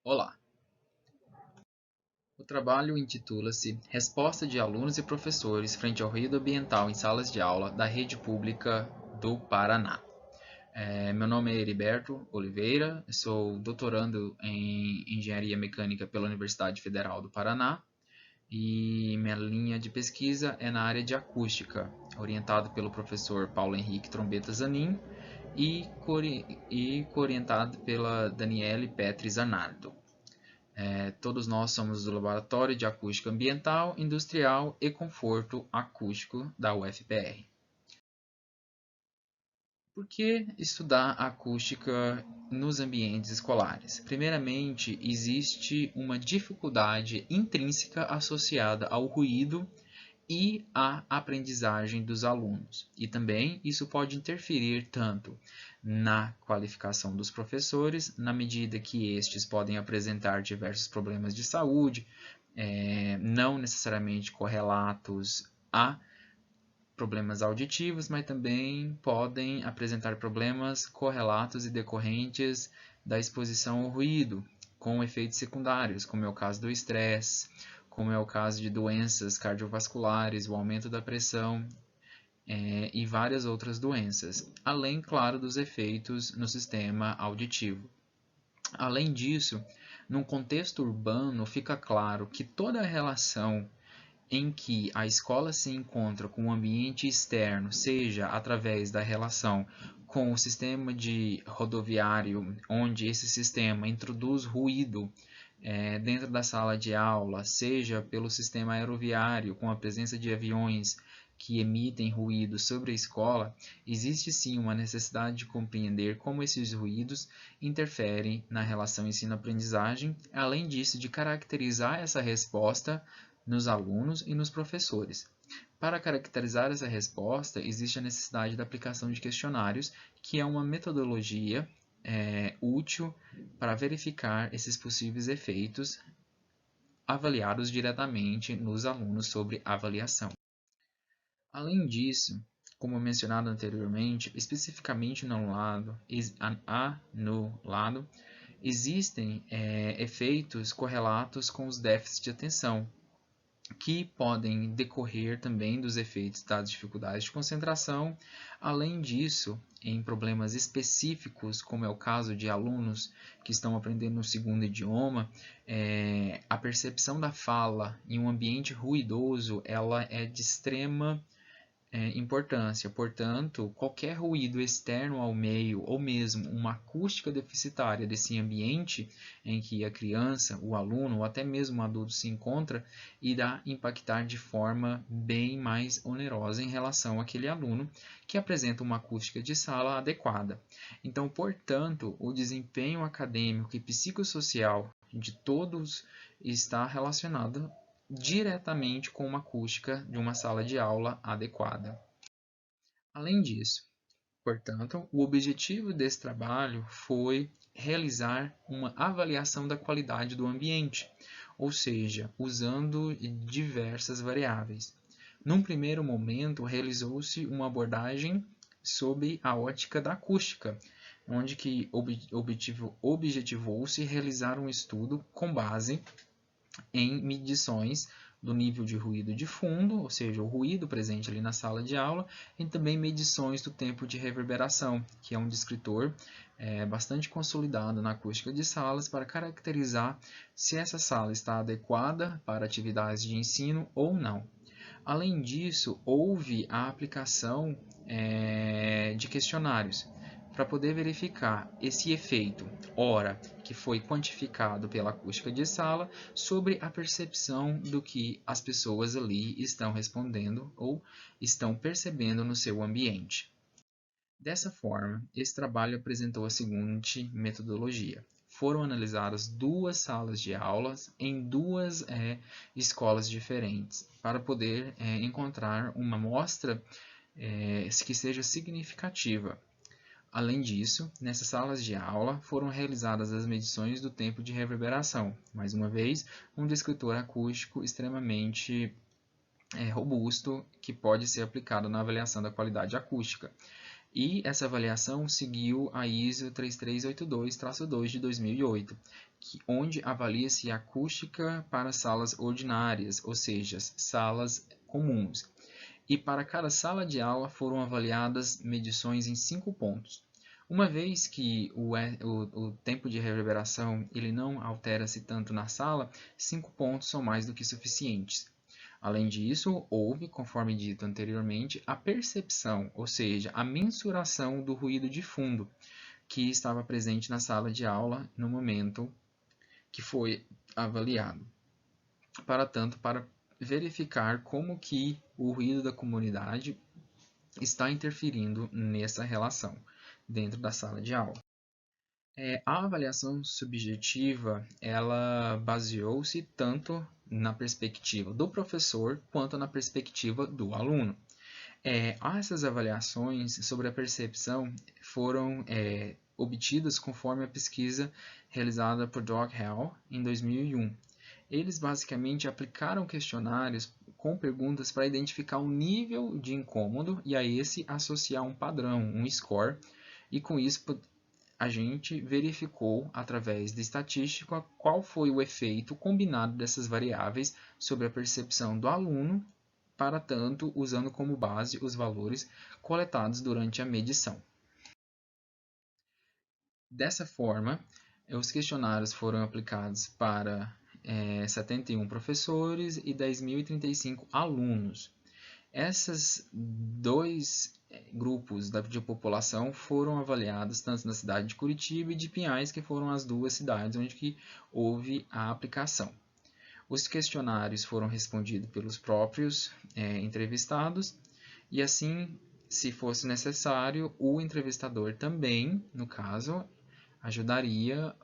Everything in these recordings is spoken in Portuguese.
Olá! O trabalho intitula-se Resposta de alunos e professores frente ao ruído ambiental em salas de aula da Rede Pública do Paraná. Meu nome é Heriberto Oliveira, sou doutorando em Engenharia Mecânica pela Universidade Federal do Paraná e minha linha de pesquisa é na área de acústica, orientado pelo professor Paulo Henrique Trombeta Zanin e co-orientado pela Daniele Petri Zanardo. Todos nós somos do Laboratório de Acústica Ambiental, Industrial e Conforto Acústico da UFPR. Por que estudar acústica nos ambientes escolares? Primeiramente, existe uma dificuldade intrínseca associada ao ruído e à aprendizagem dos alunos. E também isso pode interferir tanto na qualificação dos professores, na medida que estes podem apresentar diversos problemas de saúde, não necessariamente correlatos a problemas auditivos, mas também podem apresentar problemas correlatos e decorrentes da exposição ao ruído, com efeitos secundários, como é o caso do estresse, como é o caso de doenças cardiovasculares, o aumento da pressão e várias outras doenças, além, claro, dos efeitos no sistema auditivo. Além disso, num contexto urbano, fica claro que toda a relação em que a escola se encontra com o ambiente externo, seja através da relação com o sistema de rodoviário, onde esse sistema introduz ruído dentro da sala de aula, seja pelo sistema aeroviário, com a presença de aviões que emitem ruído sobre a escola, existe sim uma necessidade de compreender como esses ruídos interferem na relação ensino-aprendizagem, além disso, de caracterizar essa resposta nos alunos e nos professores. Para caracterizar essa resposta, existe a necessidade da aplicação de questionários, que é uma metodologia útil para verificar esses possíveis efeitos avaliados diretamente nos alunos sobre avaliação. Além disso, como mencionado anteriormente, especificamente no lado, existem efeitos correlatos com os déficits de atenção, que podem decorrer também dos efeitos das dificuldades de concentração. Além disso, em problemas específicos, como é o caso de alunos que estão aprendendo um segundo idioma, a percepção da fala em um ambiente ruidoso ela é de extrema importância. Portanto, qualquer ruído externo ao meio ou mesmo uma acústica deficitária desse ambiente em que a criança, o aluno ou até mesmo o adulto se encontra irá impactar de forma bem mais onerosa em relação àquele aluno que apresenta uma acústica de sala adequada. Então, portanto, o desempenho acadêmico e psicossocial de todos está relacionado diretamente com uma acústica de uma sala de aula adequada. Além disso, portanto, o objetivo desse trabalho foi realizar uma avaliação da qualidade do ambiente, ou seja, usando diversas variáveis. Num primeiro momento, realizou-se uma abordagem sob a ótica da acústica, onde que objetivou-se realizar um estudo com base em medições do nível de ruído de fundo, ou seja, o ruído presente ali na sala de aula, e também medições do tempo de reverberação, que é um descritor bastante consolidado na acústica de salas para caracterizar se essa sala está adequada para atividades de ensino ou não. Além disso, houve a aplicação de questionários para poder verificar esse efeito, ora, que foi quantificado pela acústica de sala, sobre a percepção do que as pessoas ali estão respondendo ou estão percebendo no seu ambiente. Dessa forma, esse trabalho apresentou a seguinte metodologia. Foram analisadas duas salas de aulas em duas escolas diferentes, para poder encontrar uma amostra que seja significativa. Além disso, nessas salas de aula foram realizadas as medições do tempo de reverberação, mais uma vez, um descritor acústico extremamente robusto que pode ser aplicado na avaliação da qualidade acústica. E essa avaliação seguiu a ISO 3382-2 de 2008, onde avalia-se a acústica para salas ordinárias, ou seja, salas comuns. E para cada sala de aula foram avaliadas medições em 5 pontos. Uma vez que o tempo de reverberação ele não altera-se tanto na sala, 5 pontos são mais do que suficientes. Além disso, houve, conforme dito anteriormente, a percepção, ou seja, a mensuração do ruído de fundo que estava presente na sala de aula no momento que foi avaliado. Para verificar como que o ruído da comunidade está interferindo nessa relação dentro da sala de aula. A avaliação subjetiva, ela baseou-se tanto na perspectiva do professor quanto na perspectiva do aluno. Essas avaliações sobre a percepção foram obtidas conforme a pesquisa realizada por Doug Hall em 2001. Eles basicamente aplicaram questionários com perguntas para identificar o nível de incômodo e a esse associar um padrão, um score, e com isso a gente verificou através de estatística qual foi o efeito combinado dessas variáveis sobre a percepção do aluno, para tanto usando como base os valores coletados durante a medição. Dessa forma, os questionários foram aplicados para 71 professores e 10.035 alunos. Esses dois grupos de população foram avaliados tanto na cidade de Curitiba e de Pinhais, que foram as duas cidades onde que houve a aplicação. Os questionários foram respondidos pelos próprios entrevistados e assim, se fosse necessário, o entrevistador também, no caso, ajudaria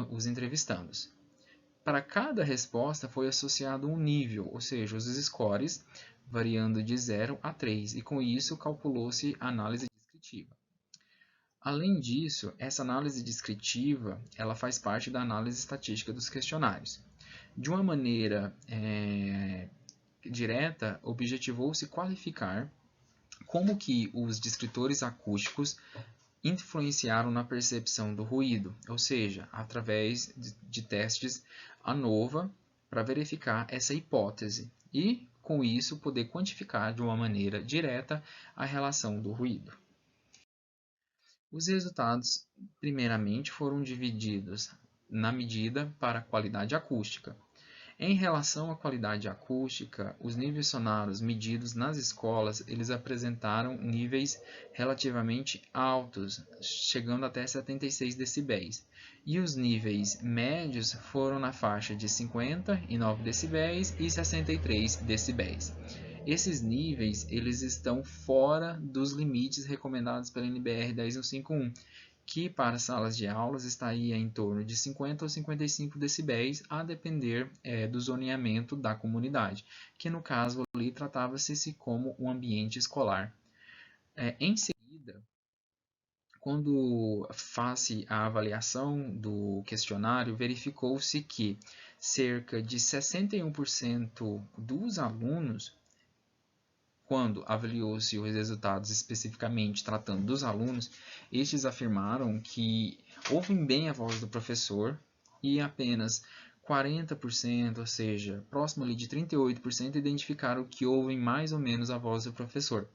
os entrevistandos. Para cada resposta foi associado um nível, ou seja, os scores variando de 0 a 3, e com isso calculou-se a análise descritiva. Além disso, essa análise descritiva ela faz parte da análise estatística dos questionários. De uma maneira direta, objetivou-se qualificar como que os descritores acústicos influenciaram na percepção do ruído, ou seja, através de testes ANOVA para verificar essa hipótese e, com isso, poder quantificar de uma maneira direta a relação do ruído. Os resultados, primeiramente, foram divididos na medida para a qualidade acústica. Em relação à qualidade acústica, os níveis sonoros medidos nas escolas, eles apresentaram níveis relativamente altos, chegando até 76 decibéis. E os níveis médios foram na faixa de 59 decibéis e 63 decibéis. Esses níveis eles estão fora dos limites recomendados pela NBR 10151, que para salas de aulas estaria em torno de 50 ou 55 decibéis, a depender do zoneamento da comunidade, que no caso ali tratava-se como um ambiente escolar. Em seguida, quando faz-se a avaliação do questionário, verificou-se que cerca de 61% dos alunos, quando avaliou-se os resultados especificamente tratando dos alunos, estes afirmaram que ouvem bem a voz do professor e apenas 40%, ou seja, próximo ali de 38%, identificaram que ouvem mais ou menos a voz do professor.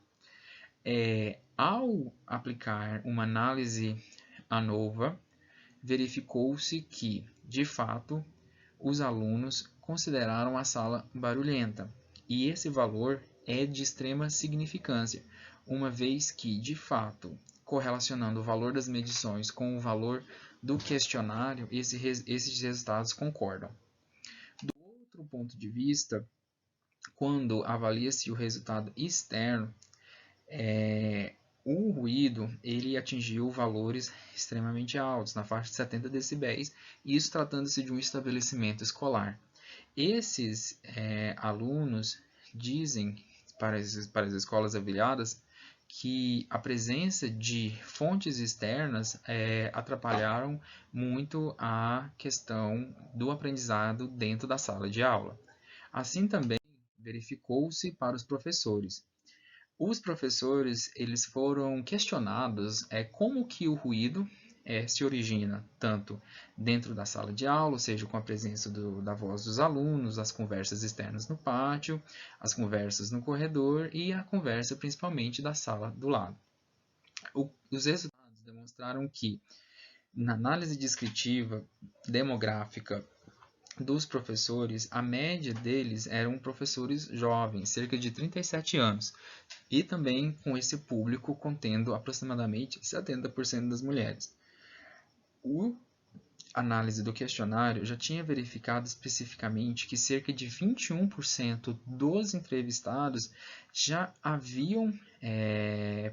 Ao aplicar uma análise ANOVA, verificou-se que, de fato, os alunos consideraram a sala barulhenta, e esse valor é de extrema significância, uma vez que, de fato, correlacionando o valor das medições com o valor do questionário, esses resultados concordam. Do outro ponto de vista, quando avalia-se o resultado externo, o ruído ele atingiu valores extremamente altos, na faixa de 70 decibéis, isso tratando-se de um estabelecimento escolar. Esses alunos dizem para as escolas avaliadas que a presença de fontes externas atrapalharam muito a questão do aprendizado dentro da sala de aula. Assim também verificou-se para os professores. Os professores eles foram questionados como que o ruído se origina tanto dentro da sala de aula, ou seja, com a presença da voz dos alunos, as conversas externas no pátio, as conversas no corredor e a conversa principalmente da sala do lado. Os resultados demonstraram que, na análise descritiva demográfica dos professores, a média deles eram professores jovens, cerca de 37 anos, e também com esse público contendo aproximadamente 70% das mulheres. A análise do questionário já tinha verificado especificamente que cerca de 21% dos entrevistados já haviam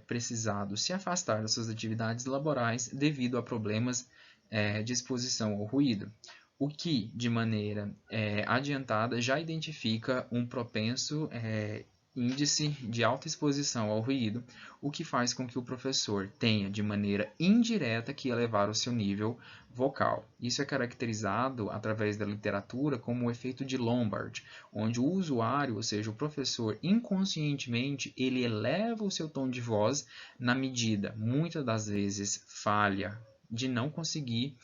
precisado se afastar das suas atividades laborais devido a problemas de exposição ao ruído, o que, de maneira adiantada, já identifica um propenso índice de alta exposição ao ruído, o que faz com que o professor tenha, de maneira indireta, que elevar o seu nível vocal. Isso é caracterizado através da literatura como o efeito de Lombard, onde o usuário, ou seja, o professor, inconscientemente, ele eleva o seu tom de voz na medida, muitas das vezes falha, de não conseguir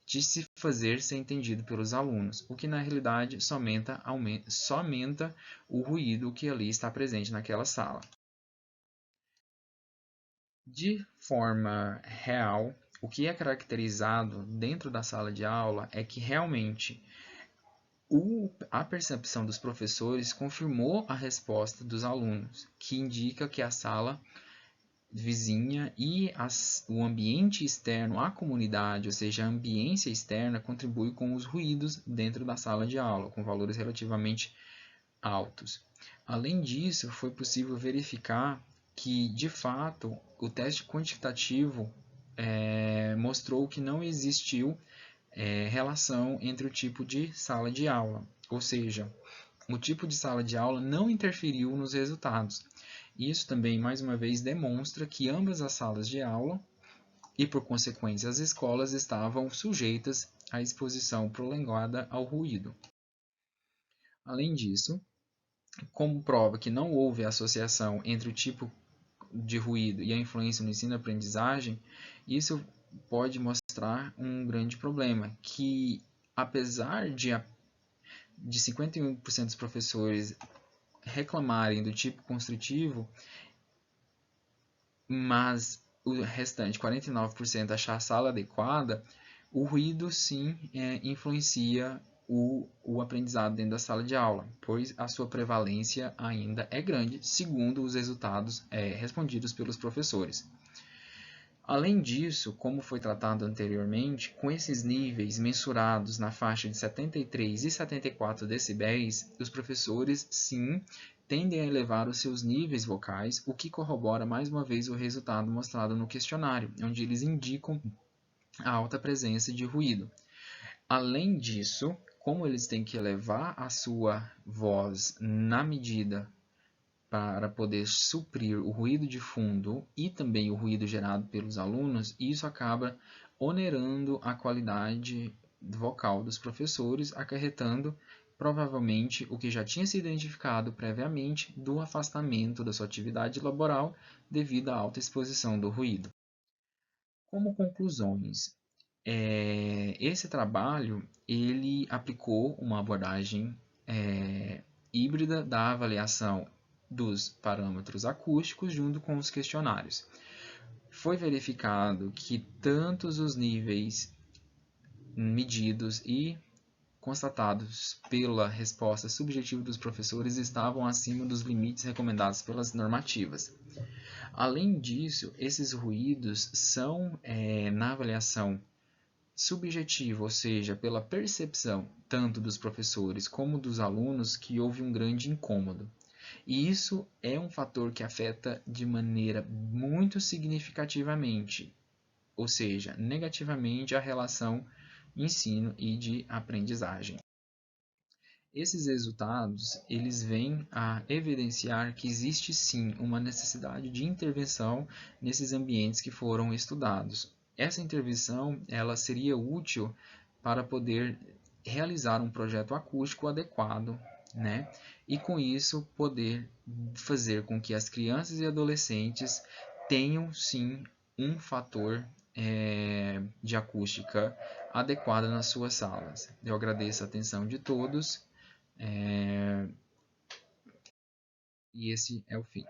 de se fazer ser entendido pelos alunos, o que na realidade somente aumenta o ruído que ali está presente naquela sala. De forma real, o que é caracterizado dentro da sala de aula é que realmente a percepção dos professores confirmou a resposta dos alunos, que indica que a sala vizinha e o ambiente externo, a comunidade, ou seja, a ambiência externa, contribui com os ruídos dentro da sala de aula, com valores relativamente altos. Além disso, foi possível verificar que, de fato, o teste quantitativo mostrou que não existiu relação entre o tipo de sala de aula, ou seja, o tipo de sala de aula não interferiu nos resultados. Isso também, mais uma vez, demonstra que ambas as salas de aula e, por consequência, as escolas estavam sujeitas à exposição prolongada ao ruído. Além disso, como prova que não houve associação entre o tipo de ruído e a influência no ensino-aprendizagem, isso pode mostrar um grande problema, que apesar de 51% dos professores reclamarem do tipo construtivo, mas o restante, 49%, achar a sala adequada, o ruído sim influencia o aprendizado dentro da sala de aula, pois a sua prevalência ainda é grande, segundo os resultados respondidos pelos professores. Além disso, como foi tratado anteriormente, com esses níveis mensurados na faixa de 73 e 74 decibéis, os professores, sim, tendem a elevar os seus níveis vocais, o que corrobora mais uma vez o resultado mostrado no questionário, onde eles indicam a alta presença de ruído. Além disso, como eles têm que elevar a sua voz na medida para poder suprir o ruído de fundo e também o ruído gerado pelos alunos, isso acaba onerando a qualidade vocal dos professores, acarretando provavelmente o que já tinha sido identificado previamente do afastamento da sua atividade laboral devido à alta exposição do ruído. Como conclusões, esse trabalho ele aplicou uma abordagem híbrida da avaliação dos parâmetros acústicos junto com os questionários. Foi verificado que tantos os níveis medidos e constatados pela resposta subjetiva dos professores estavam acima dos limites recomendados pelas normativas. Além disso, esses ruídos são, na avaliação subjetiva, ou seja, pela percepção tanto dos professores como dos alunos, que houve um grande incômodo. E isso é um fator que afeta de maneira muito significativamente, ou seja, negativamente a relação ensino e de aprendizagem. Esses resultados, eles vêm a evidenciar que existe sim uma necessidade de intervenção nesses ambientes que foram estudados. Essa intervenção, ela seria útil para poder realizar um projeto acústico adequado né? E com isso poder fazer com que as crianças e adolescentes tenham sim um fator de acústica adequada nas suas salas. Eu agradeço a atenção de todos e esse é o fim.